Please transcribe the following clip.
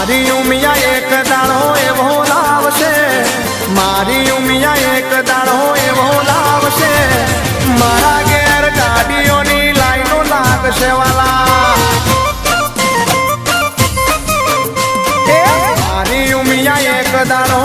મારી ઉમિયા એક દાડો એવો લાવશે, મારી ઉમિયા એક દાડો એવો લાવશે, મારા ઘેર ગાડીઓની લાઈનો લાગશે વાલા. મારી ઉમિયા એક દાડો